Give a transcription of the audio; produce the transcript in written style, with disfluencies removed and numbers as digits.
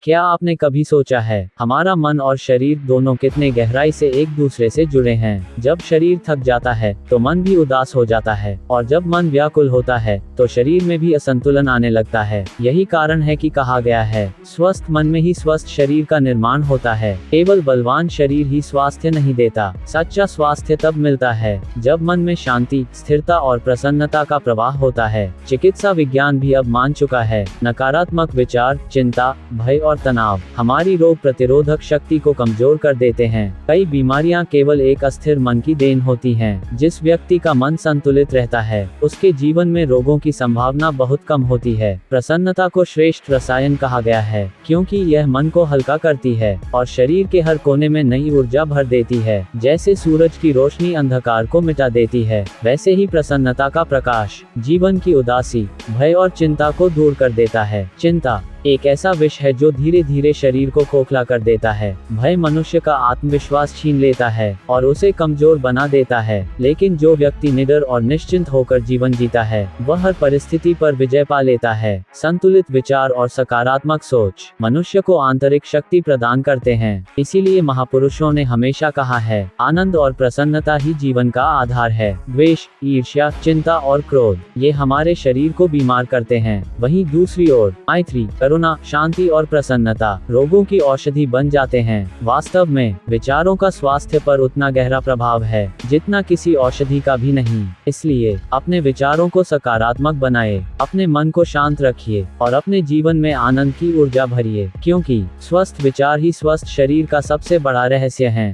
क्या आपने कभी सोचा है हमारा मन और शरीर दोनों कितने गहराई से एक दूसरे से जुड़े हैं। जब शरीर थक जाता है तो मन भी उदास हो जाता है, और जब मन व्याकुल होता है तो शरीर में भी असंतुलन आने लगता है। यही कारण है कि कहा गया है, स्वस्थ मन में ही स्वस्थ शरीर का निर्माण होता है। केवल बलवान शरीर ही स्वास्थ्य नहीं देता, सच्चा स्वास्थ्य तब मिलता है जब मन में शांति, स्थिरता और प्रसन्नता का प्रवाह होता है। चिकित्सा विज्ञान भी अब मान चुका है, नकारात्मक विचार, चिंता, भय और तनाव हमारी रोग प्रतिरोधक शक्ति को कमजोर कर देते हैं। कई बीमारियां केवल एक अस्थिर मन की देन होती हैं। जिस व्यक्ति का मन संतुलित रहता है उसके जीवन में रोगों की संभावना बहुत कम होती है। प्रसन्नता को श्रेष्ठ रसायन कहा गया है, क्योंकि यह मन को हल्का करती है और शरीर के हर कोने में नई ऊर्जा भर देती है। जैसे सूरज की रोशनी अंधकार को मिटा देती है, वैसे ही प्रसन्नता का प्रकाश जीवन की उदासी, भय और चिंता को दूर कर देता है। चिंता एक ऐसा विष है जो धीरे धीरे शरीर को खोखला कर देता है। भय मनुष्य का आत्मविश्वास छीन लेता है और उसे कमजोर बना देता है, लेकिन जो व्यक्ति निडर और निश्चिंत होकर जीवन जीता है वह हर परिस्थिति पर विजय पा लेता है। संतुलित विचार और सकारात्मक सोच मनुष्य को आंतरिक शक्ति प्रदान करते हैं। इसीलिए महापुरुषों ने हमेशा कहा है, आनंद और प्रसन्नता ही जीवन का आधार है। द्वेष, ईर्ष्या, चिंता और क्रोध ये हमारे शरीर को बीमार करते हैं। वहीं दूसरी ओर मैत्री, शांति और प्रसन्नता रोगों की औषधि बन जाते हैं। वास्तव में विचारों का स्वास्थ्य पर उतना गहरा प्रभाव है जितना किसी औषधि का भी नहीं। इसलिए अपने विचारों को सकारात्मक बनाएं, अपने मन को शांत रखिए और अपने जीवन में आनंद की ऊर्जा भरिए, क्योंकि स्वस्थ विचार ही स्वस्थ शरीर का सबसे बड़ा रहस्य है।